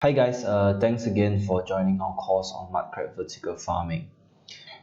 Hi guys, thanks again for joining our course on mudcrab vertical farming.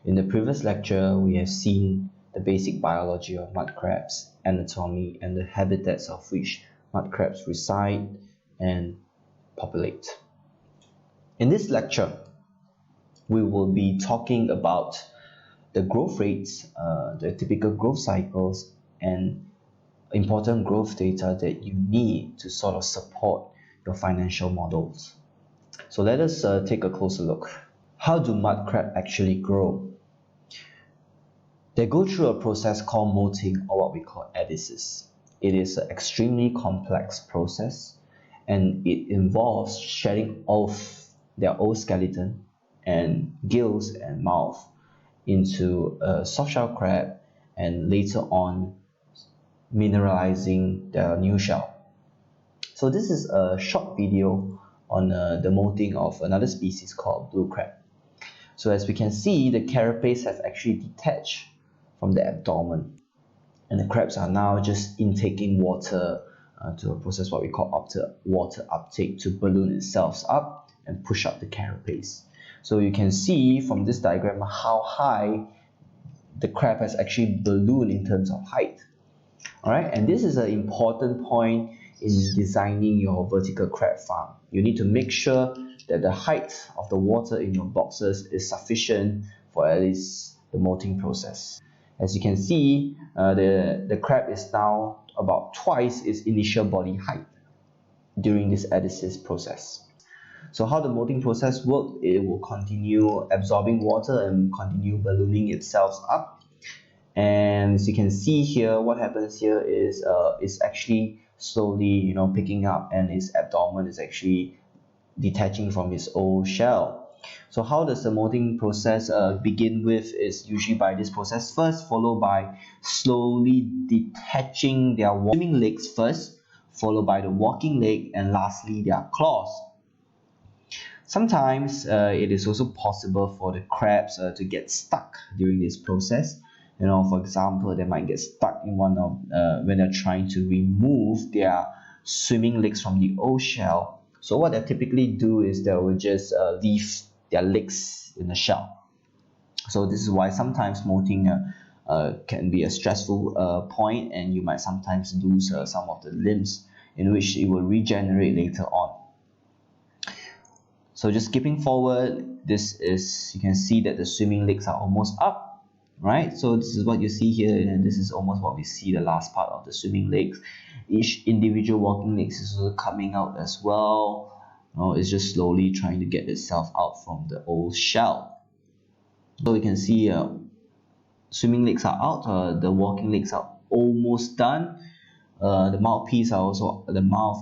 In the previous lecture, we have seen the basic biology of mudcrabs, anatomy, and the habitats of which mudcrabs reside and populate. In this lecture, we will be talking about the growth rates, the typical growth cycles, and important growth data that you need to sort of support your financial models. So let us take a closer look. How do mudcrab actually grow? They go through a process called molting, or what we call adhesis. It is an extremely complex process and it involves shedding off their old skeleton and gills and mouth into a soft-shell crab and later on mineralizing their new shell. So this is a short video on the molting of another species called blue crab. So as we can see, the carapace have actually detached from the abdomen, and the crabs are now just intaking water to a process what we call water uptake to balloon itself up and push up the carapace. So you can see from this diagram how high the crab has actually ballooned in terms of height. Alright, and this is an important point in designing your vertical crab farm. You need to make sure that the height of the water in your boxes is sufficient for at least the molting process. As you can see, the crab is now about twice its initial body height during this adhesis process. So how the molting process works, it will continue absorbing water and continue ballooning itself up. And as you can see here, what happens here is it's actually slowly picking up, and its abdomen is actually detaching from its old shell. So how does the molting process begin with is usually by this process first, followed by slowly detaching their swimming legs first, followed by the walking leg, and lastly their claws. Sometimes it is also possible for the crabs to get stuck during this process. For example, they might get stuck in one of when they're trying to remove their swimming legs from the old shell. So what they typically do is they will just leave their legs in the shell. So this is why sometimes molting can be a stressful point, and you might sometimes lose some of the limbs, in which it will regenerate later on. So just skipping forward, you can see that the swimming legs are almost up, right? So this is what you see here, and this is almost what we see, the last part of the swimming legs. Each individual walking legs is also coming out as well. It's just slowly trying to get itself out from the old shell. So you can see swimming legs are out, the walking legs are almost done. The mouth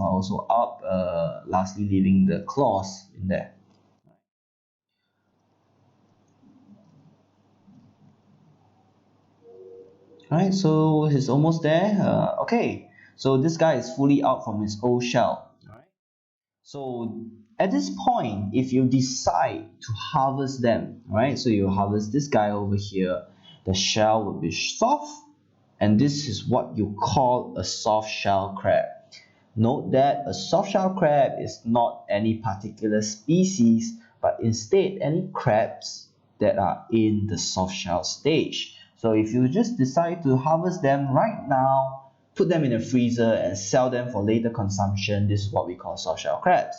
are also up, lastly leaving the claws in there. Alright, so he's almost there. Okay, so this guy is fully out from his old shell. So at this point, if you decide to harvest them, right? So you harvest this guy over here, the shell will be soft, and this is what you call a soft shell crab. Note that a soft shell crab is not any particular species, but instead any crabs that are in the soft shell stage. So if you just decide to harvest them right now, put them in a freezer and sell them for later consumption, this is what we call soft shell crabs.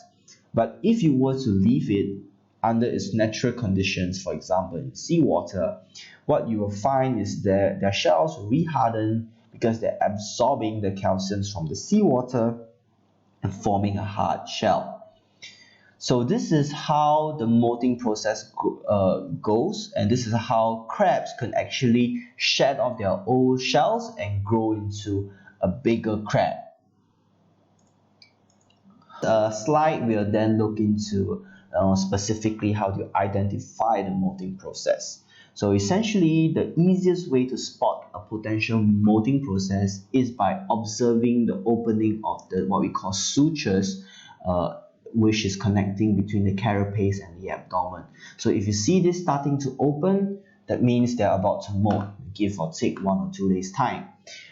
But if you were to leave it under its natural conditions, for example in seawater, what you will find is that their shells will reharden because they're absorbing the calciums from the seawater and forming a hard shell. So this is how the molting process goes, and this is how crabs can actually shed off their old shells and grow into a bigger crab. Slide will then look into specifically how to identify the molting process. So essentially, the easiest way to spot a potential molting process is by observing the opening of what we call sutures, which is connecting between the carapace and the abdomen. So if you see this starting to open, that means they're about to molt, give or take 1 or 2 days time.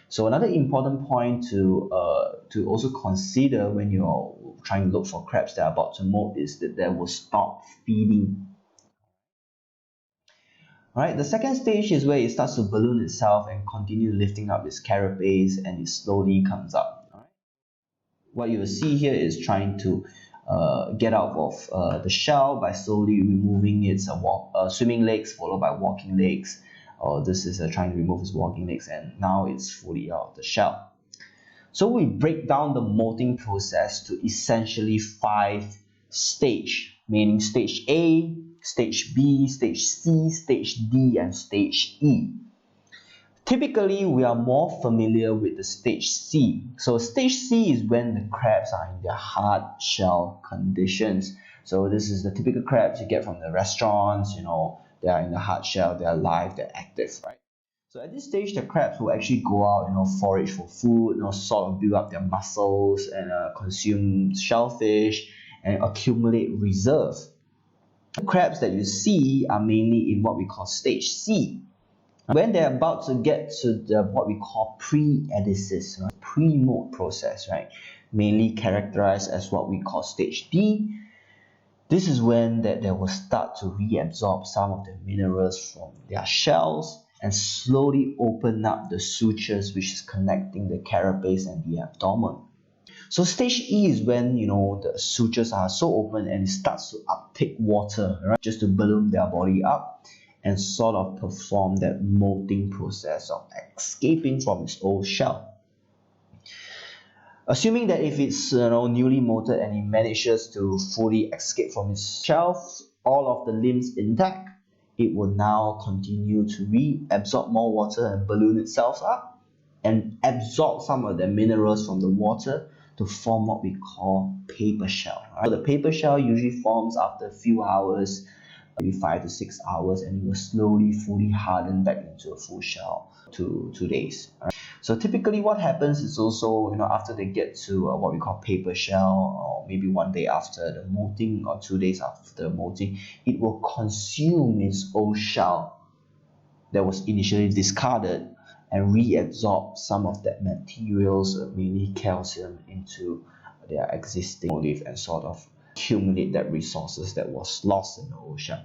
So another important point to also consider when you're trying to look for crabs that are about to molt is that they will stop feeding. Alright, the second stage is where it starts to balloon itself and continue lifting up its carapace, and it slowly comes up. Alright. What you will see here is trying to get out of the shell by slowly removing its swimming legs followed by walking legs. This is trying to remove its walking legs, and now it's fully out of the shell. So we break down the molting process to essentially 5 stages, meaning stage A, stage B, stage C, stage D, and stage E. Typically, we are more familiar with the stage C. So stage C is when the crabs are in their hard shell conditions. So this is the typical crabs you get from the restaurants, they are in the hard shell, they are alive, they're active, right? So at this stage, the crabs will actually go out, forage for food, sort of build up their muscles and consume shellfish and accumulate reserve. The crabs that you see are mainly in what we call stage C. When they're about to get to what we call pre-edesis, right? Pre-molt process, right? Mainly characterized as what we call stage D. This is when they will start to reabsorb some of the minerals from their shells and slowly open up the sutures which is connecting the carapace and the abdomen. So stage E is when the sutures are so open and it starts to uptake water, right? Just to balloon their body up and sort of perform that molting process of escaping from its old shell. Assuming that if it's newly molted and it manages to fully escape from its shell, all of the limbs intact, it will now continue to reabsorb more water and balloon itself up and absorb some of the minerals from the water to form what we call paper shell. Right? So the paper shell usually forms after a few hours, maybe 5 to 6 hours, and it will slowly fully harden back into a full shell to 2 days. Right? So typically what happens is also, after they get to what we call paper shell, or maybe 1 day after the molting or 2 days after the molting, it will consume its old shell that was initially discarded and reabsorb some of that materials, mainly calcium, into their existing motif and sort of accumulate that resources that was lost in the ocean.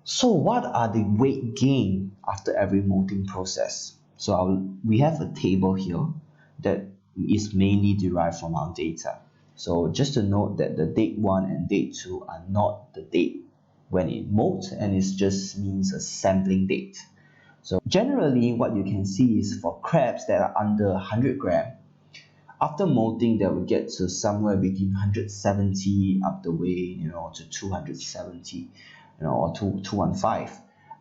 So what are the weight gain after every molting process? So we have a table here that is mainly derived from our data. So just to note that the date 1 and date 2 are not the date when it molts, and it just means a sampling date. So generally what you can see is for crabs that are under 100 grams, after molting they will get to somewhere between 170 up the way to 270, or 215.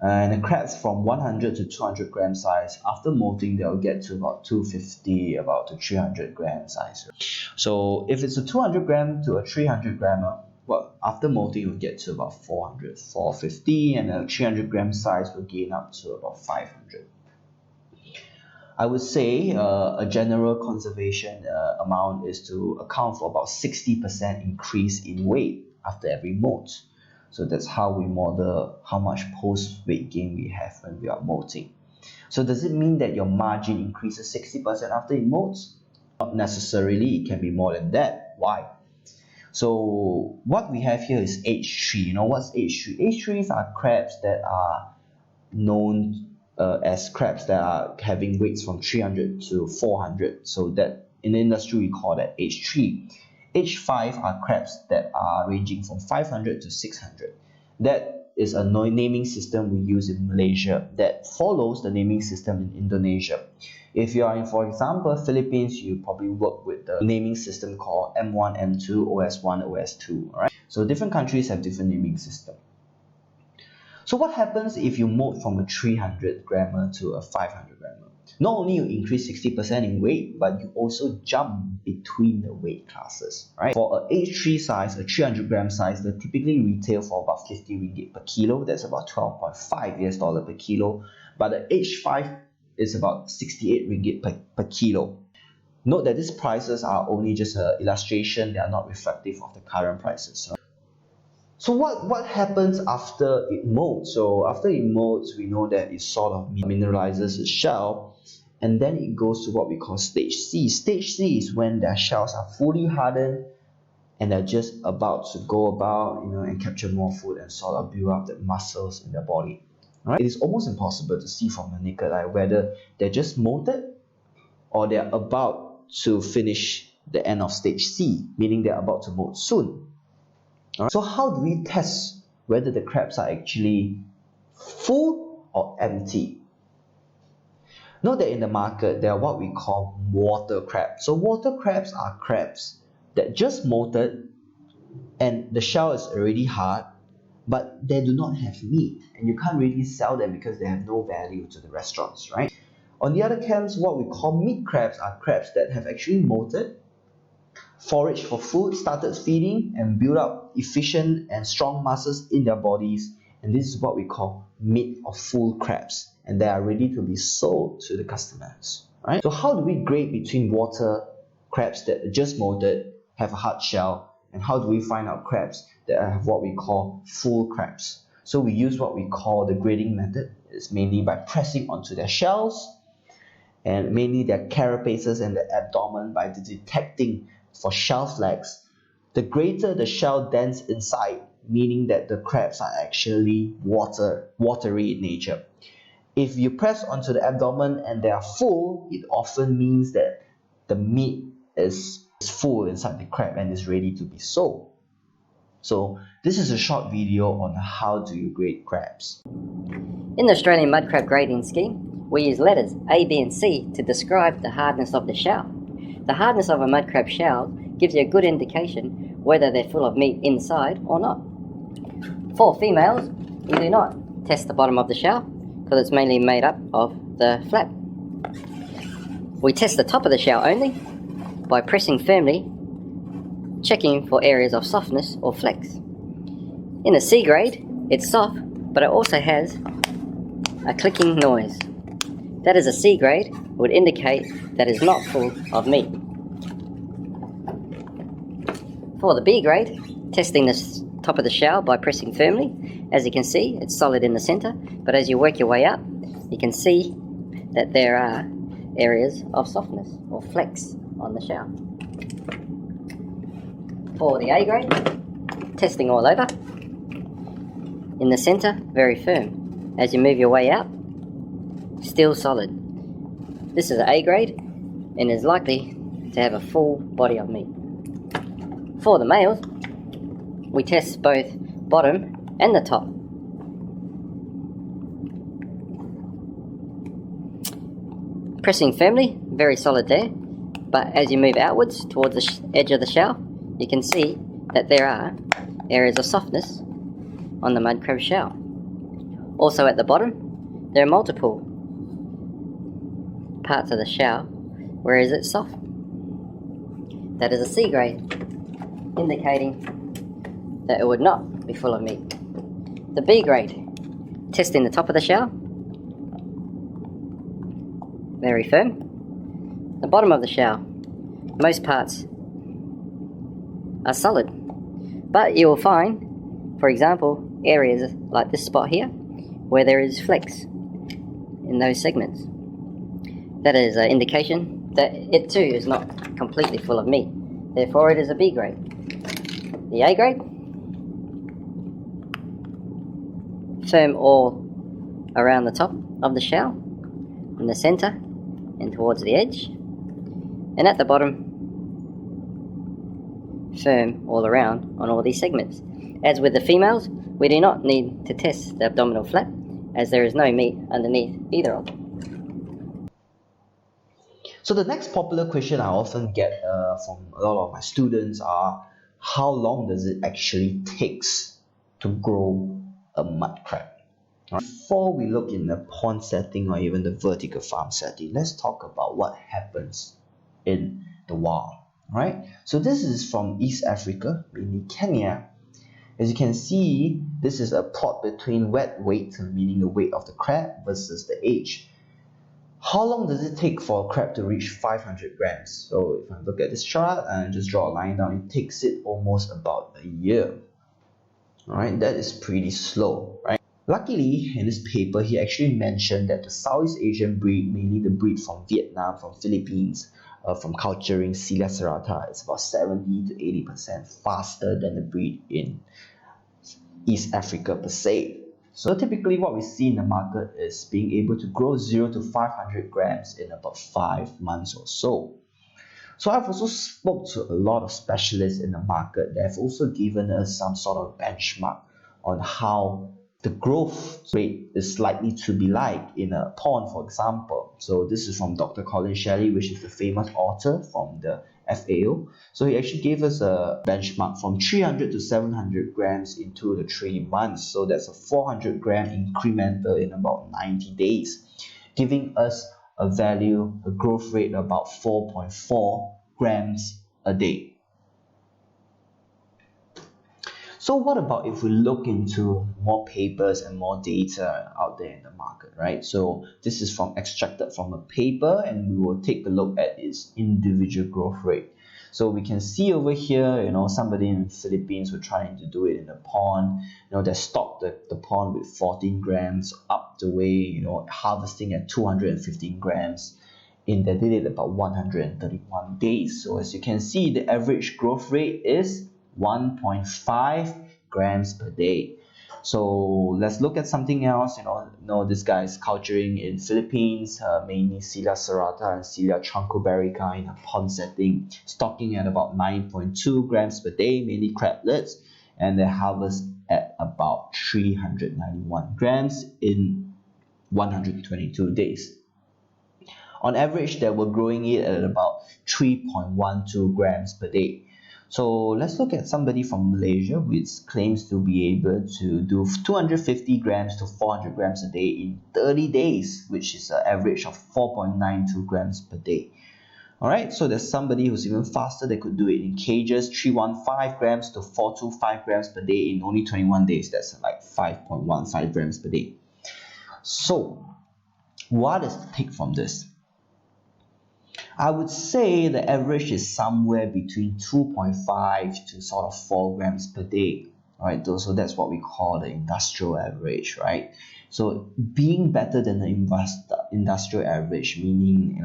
And the crabs from 100 to 200 gram size, after molting they'll get to about 250 about to 300 gram size. So if it's a 200 gram to a 300 grammer, well, after molting you'll get to about 400, 450, and a 300 gram size will gain up to about 500. I would say a general conservation amount is to account for about 60% increase in weight after every molt. So that's how we model how much post-weight gain we have when we are molting. So does it mean that your margin increases 60% after it molts? Not necessarily, it can be more than that. Why? So what we have here is H3. What's H3? H3s are crabs that are known as crabs that are having weights from 300 to 400. So that in the industry we call that H3. H5 are crabs that are ranging from 500 to 600. That is a naming system we use in Malaysia that follows the naming system in Indonesia. If you are in, for example, Philippines, you probably work with the naming system called M1, M2, OS1, OS2. Right? So different countries have different naming system. So what happens if you molt from a 300 grammer to a 500 grammer? Not only you increase 60% in weight, but you also jump between the weight classes, right? For a H3 size, a 300 gram size, they typically retail for about 50 ringgit per kilo. That's about 12.5 US dollar per kilo. But the H5 is about 68 ringgit per kilo. Note that these prices are only just an illustration. They are not reflective of the current prices. Right? So what happens after it molts? So after it molts, we know that it sort of mineralizes its shell, and then it goes to what we call stage C. Stage C is when their shells are fully hardened and they're just about to go about, and capture more food and sort of build up the muscles in their body. Right? It is almost impossible to see from the naked eye whether they're just molted or they're about to finish the end of stage C, meaning they're about to molt soon. All right? So how do we test whether the crabs are actually full or empty? Note that in the market, there are what we call water crabs. So water crabs are crabs that just molted and the shell is already hard, but they do not have meat, and you can't really sell them because they have no value to the restaurants, right? On the other hand, what we call meat crabs are crabs that have actually molted, foraged for food, started feeding, and built up efficient and strong muscles in their bodies, and this is what we call meat or full crabs, and they are ready to be sold to the customers, right? So how do we grade between water crabs that are just molted, have a hard shell, and how do we find out crabs that have what we call full crabs? So we use what we call the grading method. It's mainly by pressing onto their shells and mainly their carapaces and the abdomen by detecting for shell flags. The greater the shell dense inside, meaning that the crabs are actually watery in nature. If you press onto the abdomen and they are full, it often means that the meat is full inside the crab and is ready to be sold. So this is a short video on how do you grade crabs. In the Australian mud crab grading scheme, we use letters A, B and C to describe the hardness of the shell. The hardness of a mud crab shell gives you a good indication whether they're full of meat inside or not. For females, we do not test the bottom of the shell because it's mainly made up of the flap. We test the top of the shell only by pressing firmly, checking for areas of softness or flex. In the C grade, it's soft, but it also has a clicking noise. That is a C grade, would indicate that it's not full of meat. For the B grade, testing the top of the shell by pressing firmly. As you can see, it's solid in the center, but as you work your way up, you can see that there are areas of softness or flex on the shell. For the A grade, testing all over. In the center, very firm. As you move your way out, still solid. This is an A grade and is likely to have a full body of meat. For the males, we test both bottom and the top. Pressing firmly, very solid there, but as you move outwards towards the edge of the shell, you can see that there are areas of softness on the mud crab shell. Also at the bottom, there are multiple parts of the shell, whereas it's soft. That is a C grade, indicating that it would not be full of meat. The B grade, testing the top of the shell, very firm. The bottom of the shell, most parts are solid, but you will find, for example, areas like this spot here, where there is flex in those segments. That is an indication that it too is not completely full of meat. Therefore, it is a B grade. The A grade, firm all around the top of the shell, in the center and towards the edge, and at the bottom, firm all around on all these segments. As with the females, we do not need to test the abdominal flap, as there is no meat underneath either of them. So the next popular question I often get from a lot of my students are, how long does it actually takes to grow a mud crab? Before we look in the pond setting or even the vertical farm setting, let's talk about what happens in the wild, right? So this is from East Africa, mainly Kenya. As you can see, this is a plot between wet weight, meaning the weight of the crab, versus the age. How long does it take for a crab to reach 500 grams? So if I look at this chart and just draw a line down, it takes it almost about a year. Alright, that is pretty slow, right? Luckily, in this paper, he actually mentioned that the Southeast Asian breed, mainly the breed from Vietnam, from Philippines, from culturing Celia serrata, is about 70 to 80% faster than the breed in East Africa per se. So typically what we see in the market is being able to grow 0 to 500 grams in about 5 months or so. So I've also spoke to a lot of specialists in the market that have also given us some sort of benchmark on how the growth rate is likely to be like in a pond, for example. So this is from Dr. Colin Shelley, which is the famous author from the FAO. So he actually gave us a benchmark from 300 to 700 grams into the 3 months. So that's a 400 gram incremental in about 90 days, giving us a value, a growth rate of about 4.4 grams a day. So what about if we look into more papers and more data out there in the market, right? So this is extracted from a paper, and we will take a look at its individual growth rate. So we can see over here, somebody in the Philippines were trying to do it in a pond. They stocked the pond with 14 grams up the way, harvesting at 215 grams. They did it about 131 days. So as you can see, the average growth rate is 1.5 grams per day. So let's look at something else. This guy is culturing in Philippines, mainly Celia serrata and Celia truncoberica in a pond setting, stocking at about 9.2 grams per day, mainly crablets, and they harvest at about 391 grams in 122 days. On average, they were growing it at about 3.12 grams per day. So let's look at somebody from Malaysia which claims to be able to do 250 grams to 400 grams a day in 30 days, which is an average of 4.92 grams per day. Alright, so there's somebody who's even faster. They could do it in cages, 315 grams to 425 grams per day in only 21 days. That's like 5.15 grams per day. So what is the take from this? I would say the average is somewhere between 2.5 to sort of 4 grams per day, right? So that's what we call the industrial average, right? So being better than the industrial average, meaning,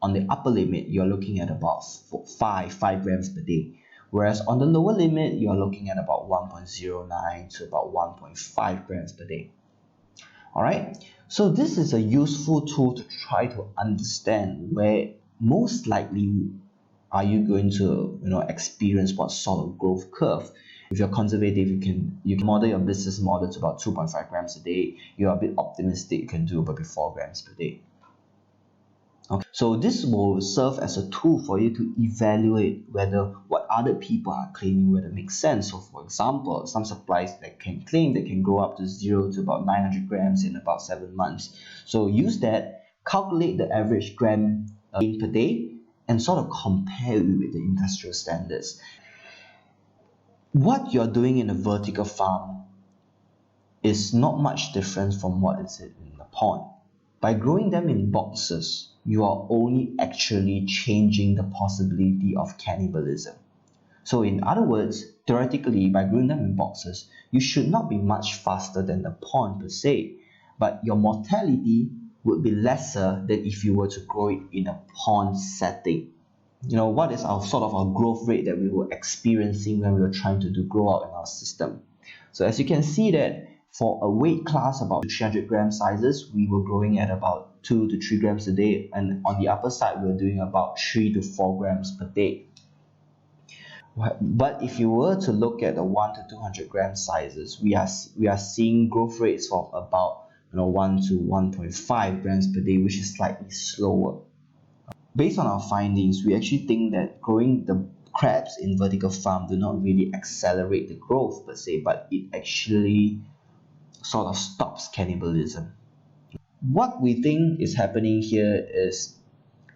on the upper limit, you're looking at about 5 grams per day. Whereas on the lower limit, you're looking at about 1.09 to about 1.5 grams per day. Alright, so this is a useful tool to try to understand where most likely are you going to experience what sort of growth curve. If you're conservative, you can model your business model to about 2.5 grams a day. You're a bit optimistic, you can do about 4 grams per day. Okay, so this will serve as a tool for you to evaluate whether what other people are claiming whether it makes sense. So for example, some suppliers that can claim they can grow up to 0 to about 900 grams in about 7 months. So use that, calculate the average gram per day, and sort of compare it with the industrial standards. What you're doing in a vertical farm is not much different from what is in the pond. By growing them in boxes, you are only actually changing the possibility of cannibalism. So in other words, theoretically, by growing them in boxes, you should not be much faster than the pond per se, but your mortality would be lesser than if you were to grow it in a pond setting. What is our sort of our growth rate that we were experiencing when we were trying to do grow out in our system? So as you can see that for a weight class about 300 gram sizes, we were growing at about 2 to 3 grams a day, and on the upper side, we were doing about 3 to 4 grams per day. But if you were to look at the 1 to 200 gram sizes, we are seeing growth rates of about 1 to 1.5 grams per day, which is slightly slower. Based on our findings, we actually think that growing the crabs in vertical farm do not really accelerate the growth per se, but it actually sort of stops cannibalism. What we think is happening here is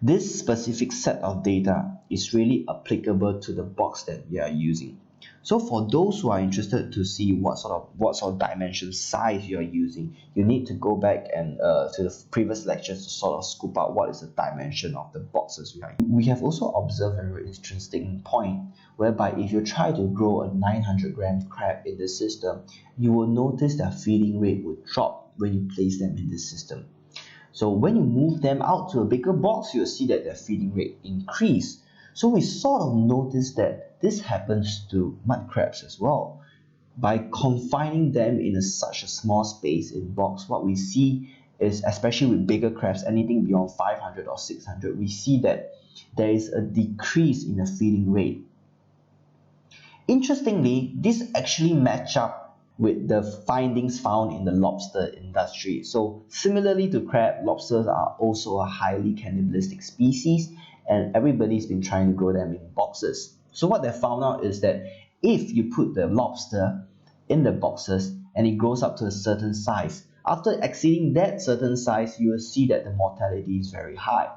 this specific set of data is really applicable to the box that we are using. So for those who are interested to see what sort of dimension size you are using, you need to go back and to the previous lectures to sort of scoop out what is the dimension of the boxes we are using. We have also observed a very interesting point whereby if you try to grow a 900-gram crab in the system, you will notice that feeding rate would drop when you place them in the system. So when you move them out to a bigger box, you'll see that their feeding rate increase. So we sort of notice that this happens to mud crabs as well. By confining them in such a small space in box, what we see is, especially with bigger crabs, anything beyond 500 or 600, we see that there is a decrease in the feeding rate. Interestingly, this actually match up with the findings found in the lobster industry. So similarly to crab, lobsters are also a highly cannibalistic species, and everybody's been trying to grow them in boxes. So what they found out is that if you put the lobster in the boxes and it grows up to a certain size, after exceeding that certain size, you will see that the mortality is very high.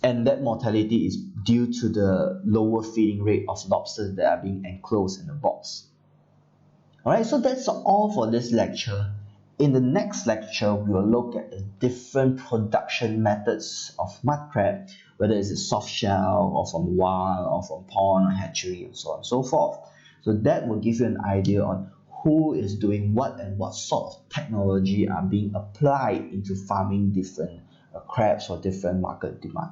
And that mortality is due to the lower feeding rate of lobsters that are being enclosed in a box. Alright, so that's all for this lecture. In the next lecture, we will look at the different production methods of mud crab, whether it's a soft shell or from wild or from pond or hatchery and so on and so forth. So that will give you an idea on who is doing what and what sort of technology are being applied into farming different crabs for different market demand.